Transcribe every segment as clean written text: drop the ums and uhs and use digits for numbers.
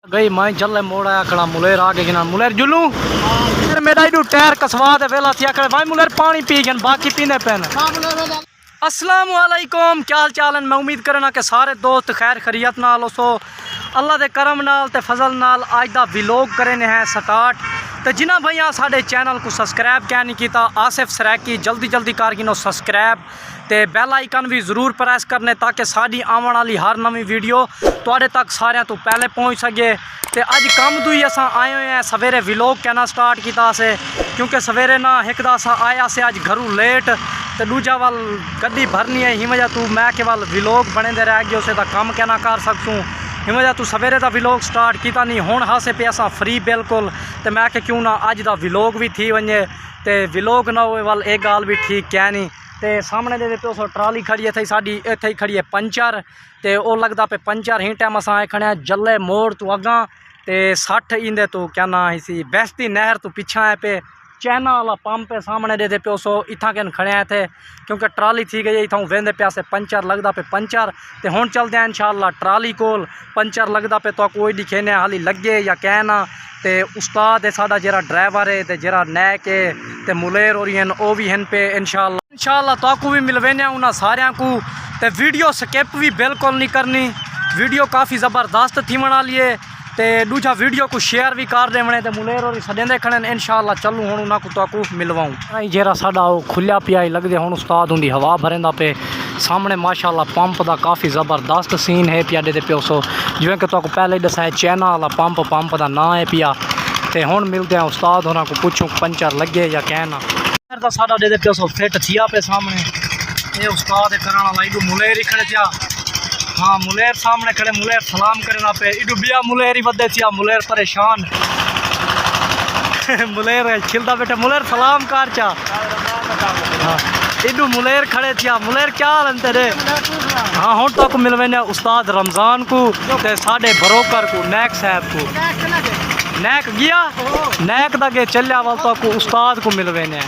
गई मैं जल्ले मोड़ आया खड़ा मुलेर आगे गिना मुलेर जुलू फिर मेरा इडू टायर कसवा दे वेला थी आखिर भाई मुलेर पानी पी गन बाकी पीने पैन। अस्सलाम वालेकुम, क्या हाल चाल है? मैं उम्मीद करना कि सारे दोस्त खैर खैरियत नाल सो अल्लाह दे करम नाल ते फजल नाल अज दा व्लॉग करने हैं स्टार्ट। तो जिन्हों भैया साढ़े चैनल को सबसक्राइब क्या नहीं किया, आसिफ सराइकी जल्दी जल्दी कर गिनो सबसक्राइब ते बैल आइकन भी ज़रूर प्रेस करने ताकि साड़ी आने वाली हर नवी वीडियो तुहाडे तक सारिਆਂ तो पहले पहुँच सके। तो अज कम तो ही असा आए हुए हैं सवेरे व्लॉग कहना स्टार्ट किया से क्योंकि सवेरे ना एक असा आया से अज घरों लेट तो दूजा वाल गड्डी भरनी है। ही वजह तू मैं के वाल व्लॉग बने दे रह गए उसे कम कहना कर सकूँ। ही वजह तू सवेरे का व्लॉग स्टार्ट किया नहीं हुण हासे पे असा फ्री बिल्कुल। तो मैं क्यों ना अज का व्लॉग भी थी वने तो व्लॉग ना होए वाल एक गाल भी ठीक क्या नहीं। तो सामने दे पे उस ट्राली खड़ी है थी साड़ी इत्थे ही खड़ी है पंचर तो वो लगता पे पंचर ही टाइम असा आए खड़े जल्ले मोड़ तू अगा तो 60 इंदे तो क्या ना इसी बेस्ती नहर तो पिछा है पे चाइना वाला पंप है सामने दे पे सो इतना के खड़े हैं थे क्योंकि ट्राली थी गई इतों वेंदे पे से पंचर लगता पे पंचर। तो हुण चलते हैं इंशाअल्लाह ट्राली कोल पंचर लगता पे तो कोई दिखे ने हाली लगे या कहना। तो उस्ताद है साडा जरा ड्राइवर है तो जरा नैक है तो मुलेर और वो भी हैं पे इंशाअल्लाह तो भी मिलवेने उन्होंने सारे को। तो वीडियो स्किप भी बिल्कुल नहीं करनी, वीडियो काफ़ी ज़बरदस्त थी बना लिए तो दूजा वीडियो को शेयर भी कर देवने तो मुलेर और सदेंदे खड़े इंशाअल्लाह चलूँ हूँ उन्होंने तो मिलवाऊँ। जरा साडा वो खुलिया पिया ही लगते हूँ उस्ताद उनकी हवा भरेंदा पे सामने माशाअल्लाह पंप का काफ़ी ज़बरदस्त सीन है पिया दे पे सो जिवें कि तो पहले दसा है चाइना वाला पंप का नाम है पिया। तो हुण मिलते हैं उस्ताद होना को पूछूँ पंचर लगे या कहना साडा दे पे सो फिट थिया पे सामने ये उस्ताद कराने वाला इडू मुलेर ही खड़े थिया। हाँ मुलेर सामने खड़े मुलेर सलाम करना पे इडू बिया मुलेर ही बदे थिया मुलेर परेशान मुलेर छिलता बेटे मुलेर सलाम कर चा। हाँ इडू मुलेर खड़े थिया मुलेर क्या हाल तेरे? हाँ हुण तक मिलवेने उस्ताद रमज़ान को ते साडे ब्रोकर को नैक साहब को नैक गया नैक दगे चलिया वाल तक उस्ताद को मिलवेने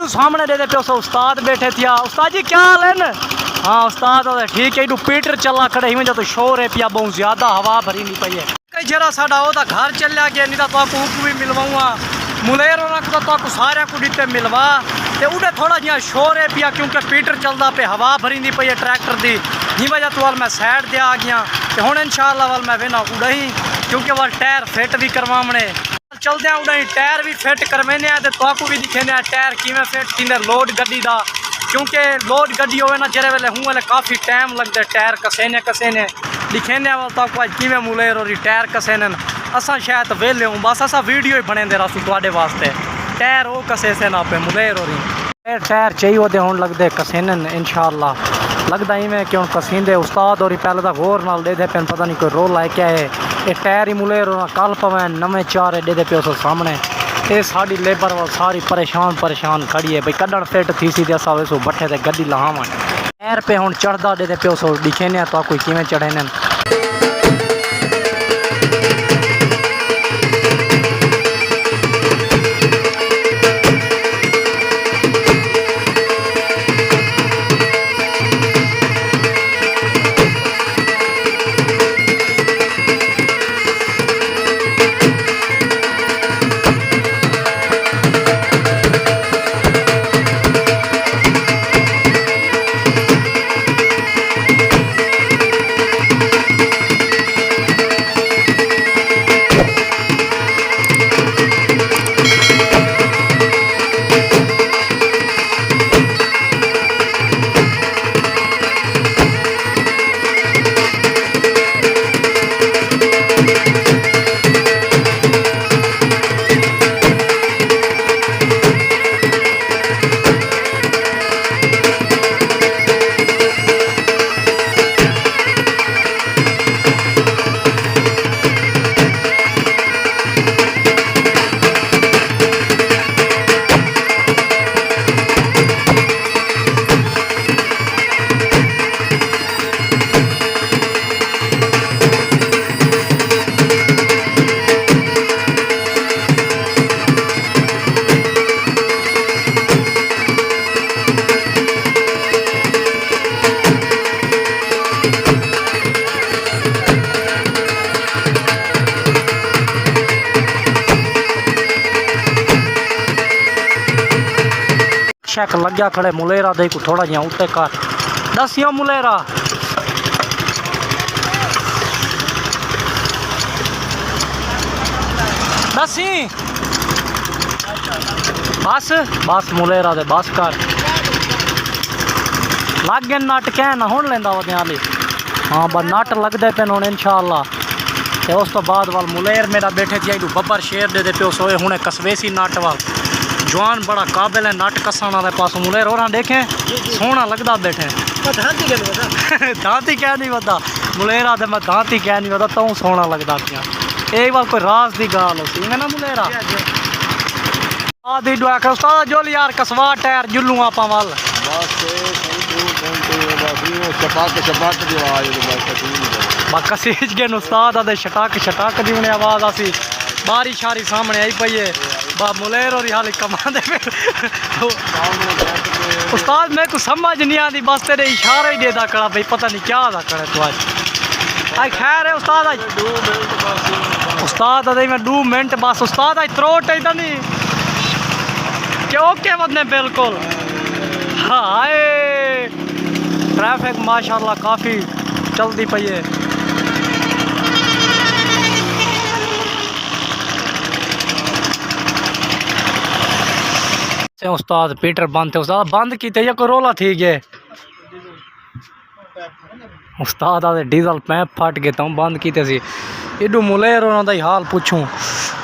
सामने दे पे उस्ताद बैठे थिया। उस्ताद जी क्या हाल है न? हाँ उस्ताद ठीक है इडू पीटर चला खड़े ही वजह तो शोर है पिया बहुत ज़्यादा हवा भरी नहीं पई है कई जरा साडा ओदा घर चलिया गया नहीं तो भी मिलवाऊँगा मुलेर तो सारे को दिते मिलवा तो उड़े थोड़ा जिहा शोर है पिया क्योंकि पीटर चलता पे हवा भरी नहीं पई है ट्रैक्टर की। ही वजह तो वाल मैं साइड दे आ गया तो हुण इंशाअल्लाह वाल मैं वेना उड़ा ही क्योंकि वाल टायर फिट भी करवाने चलते हैं उड़ा ही टायर भी फिट करवाने तो भी दिखेने टायर किमें फिट थी लोड गड्डी का क्योंकि लोड गड्डी हो ना जरे वेले हूँ वेले काफ़ी टाइम लगता टायर कसेने दिखेने वाल तो किमें मुलेर और टायर कसेने असा शायद वेले हूँ बस असा वीडियो ही बने दे रहा थोड़े वास्ते टायर वो कसे से ना पे मुलेर और टायर चाहिए होते हूँ लगते कसेने इंशाअल्लाह लगता ही मैं क्यों कसींदे उस्ताद और पहले तो गौर नाल दे पेन पता नहीं कोई रोल है क्या है ये टायर ही मुलेर और कल पवें नवे चार दे पे उस सामने ये साड़ी लेबर वाल सारी परेशान खड़ी है भाई कड्डण फिट थी सी असा वैसो बट्ठे ते गड्डी लावां टायर पे हुण चढ़दा दे पे उस दिखे ने तो कोई किवें चढ़े ने। शैक लग्या खड़े मुलेरा दे को थोड़ा जिहा उत्ते कर दसियो मुलेरा दसी बस बस मुलेरा दे बस कर लग गए नट कह ना हुण लेंदा वा हाली हाँ बस नट लगदे पे हुण इंशाअल्लाह ते उस तो बाद वाल मुलेर मेरा बैठे थी बब्बर शेर दे पियो सोए हुणे कसवेसी नट वाल जवान बड़ा काबिल है नट कसान वाले पास मुलेर और देखें सोहना लगता बैठे दांती कह नहीं बता मुलेरा तो मैं दांती कह नहीं बता तो सोहना लगता पिया एक बार कोई राज की गाल होती है ना मुलेरा आदि दुआ कर उस्ताद जोल यार कसवा टायर जुल्लू आपा वाल कसीज गए उस्ताद आदे छटाक छटाक दी उन्हें आवाज़ आसी बारी शारी सामने आई पई है बा मुलेर और हाल कमा दे उस्ताद मैं कुछ समझ नहीं आती बस तेरे इशारा ही देता कड़ा भाई पता नहीं क्या था करे तो आज खैर है उस्ताद आज उस्ताद अदे मैं 2 मिनट बस उस्ताद आज त्रोट है नहीं क्यों के बंदे बिल्कुल हाय ट्रैफिक माशाल्लाह काफ़ी चलती पई है उस्ताद पीटर बंद थे उस्ताद बंद किते या कोई रोला थी गए उस्ताद आदे डीजल पैप फट गए तो बंद किते सी इडू मुलेर उन्होंने ही हाल पूछूं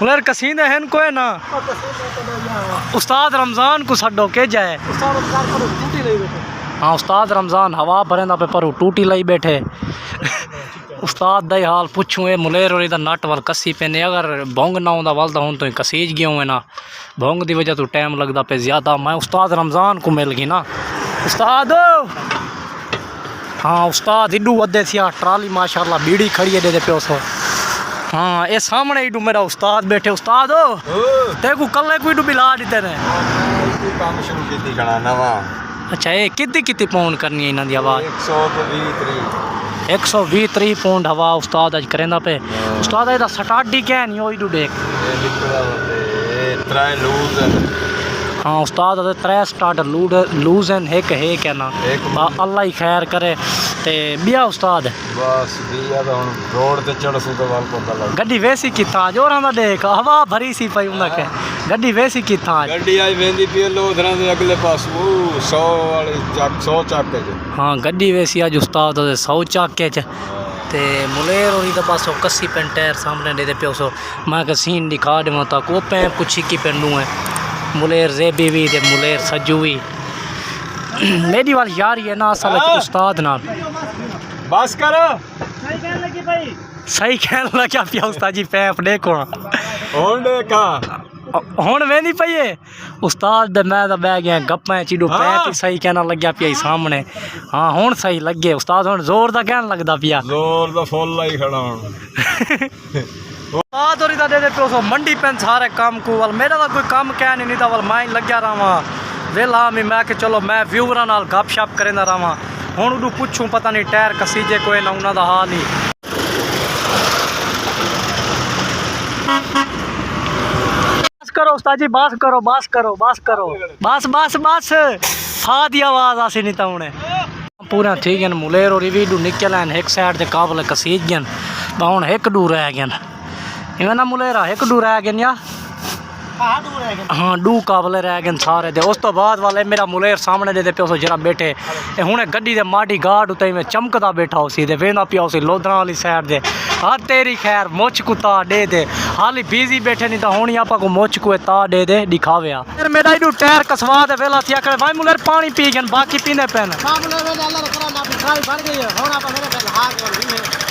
मुलेर कसीदे हैं कोई ना उस्ताद रमज़ान को छड्डो के जाए हाँ उस्ताद रमज़ान हवा भरेंदा पे पर टूटी लाई बैठे उस्ताद दा हाल पुछूं ए मुलेर और इधर नट वाल कसी पेने अगर भोंग ना आंदा वाल हूँ तो कसीज गया है ना भोंग की वजह तो टाइम लगता पे ज़्यादा मैं उस्ताद रमज़ान को मिल गई ना उस्ताद हाँ उस्ताद इडू अद्धे सी ट्राली माशाल्लाह बीड़ी खड़ी है दे पियो सो हाँ ये सामने इडू मेरा उस्ताद बैठे उस्ताद ते को कल को इडू बिला दीते ने काम शुरू की नवा अच्छा ये कितनी पाउंड करनी है इन्हों की आवाज़ 120-130 पाउंड हवा उस्ताद अज करेंदा पे उस्ताद एदा स्टार्ट ही क्या नहीं होई डूडे हाँ उस्ताद अदे 3 स्टार्ट लूज हैं एक है क्या ना अल्लाह ही खैर करे ते बिया उस्ताद बस बिया तो हुन रोड ते चढ़ सु तो वाल पता लग गड्डी वैसी किथा जोरां दा देख हवा भरी सी पई उंदा के गड्डी वैसी किथा गड्डी आई वेंदी पी लोधरा दे अगले पास वो 100 वाली 100 चाके च हाँ गड्डी वैसी अज उस्ताद दे 100 चाके च ते मुलेर होरी दा पासो कसी पेन टायर सामने दे पियो सो मैं के सीन दिखा देवां ता को पे पुछी की पेंडू है मुलेर जेबी भी ते मुलेर सज्जू भी मेरी वाल यार ये ना असल उस्ताद ना बस कर सही कहने लगा पिया उस्ताद जी पैप देखो हुन देखा हुन वेंदी पई है उस्ताद दे मैं तो बह गया गप्पा चिडू पैप सही कहना लग्या पिया सामने हाँ हुन सही लगे उस्ताद हुन जोर दा कहन लगदा पिया जोर दा फुल लाई खड़ा हुन उस्ताद और इधर दे पियो सो मंडी पेन सारे काम को वाल मेरा तो कोई काम कह नहीं था वाल मैं लग्या रहा वेला मैं के चलो मैं व्यूवरां नाल गपशप करेंदा रहा हुण उडू पुछूं पता नहीं टायर कसीजे कोई ना उन्हां दा हाल ही बस करो उस्ताद जी बस करो बस करो बस करो बस बस बस हा दी आवाज़ आसी नहीं ता हुणे पूरा ठीक है मुलेर और भी डू निकल हैं एक साइड से काबल कसीज गए हुण एक डू रह गए इवें ना मुलेरा एक डू रह गए या हाँ 2 काबले रह गए सारे दे उस तो बाद वाले मेरा मुलेर सामने दे पियो सो जरा बैठे हुणे गड्डी दे माड़ी गार्ड उते में चमकदा बैठा उसी दे वेंदा पिया उसी लोधरा वाली साइड दे हाँ तेरी खैर मुछ को ता दे दे हाली बिजी बैठे नहीं तो होनी आपा को मुछ को ता दे दे दिखावे फिर मेरा इडू टायर कसवा दे वेला थिया करे भाई मुलेर पानी पी गन बाकी पीने पेन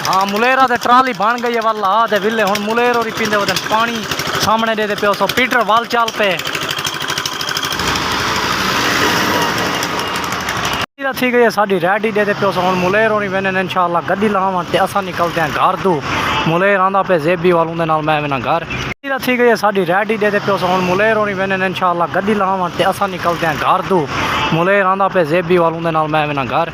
हाँ मुलेरा दे ट्राली बन गई है वाला आ दे विले हुन मुलेर और पींदे वदन पानी सामने दे पियो सो पीटर वाल चाल पे थी गई है साड़ी रेडी दे पियो सो हुन मुलेर होनी वेने इंशाल्लाह गड्डी लावां ते असां निकलते हैं घर दू मुलेर आंदा पे जेबी वालों दे नाल मैं वेना घर थी गई है साड़ी रेडी दे पियो सो हुन मुलेर होनी वेने इंशाल्लाह गड्डी लावां ते असां निकलते हैं घर दू मुलेर आंदा पे जेबी वालों दे नाल मैं वेना घर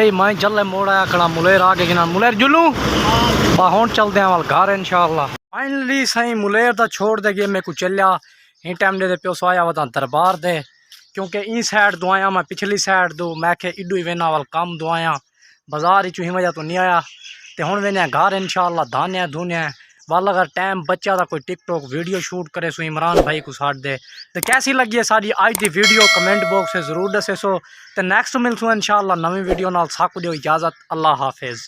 ही मैं जल्ले मोड़ आया खड़ा मुलेर आके गिना मुलेर जुलू बाहों चलते हैं वाल घर इंशाल्लाह। फाइनली सही मुलेर दा छोड़ दे गए मैं कुछ चलिया इन टाइम दे प्यो सो आया वता दरबार दे क्योंकि ई साइड दुआया मैं पिछली साइड दो मैं खे इडू ही वेना वाल कम दुआया बाजार ही वजह तो नहीं आया तो हुण वेने घर इंशाल्लाह धान्या धुन्या वाल अगर टाइम बच्चा था कोई टिकटॉक वीडियो शूट करे सो इमरान भाई को साथ दे तो कैसी लगी है सारी आज की वीडियो कमेंट बॉक्स से जरूर दसे सो तो नैक्सट मिलसूँ इंशाल्लाह नवी वीडियो नाल साकू दियो इजाज़त अल्लाह हाफिज़।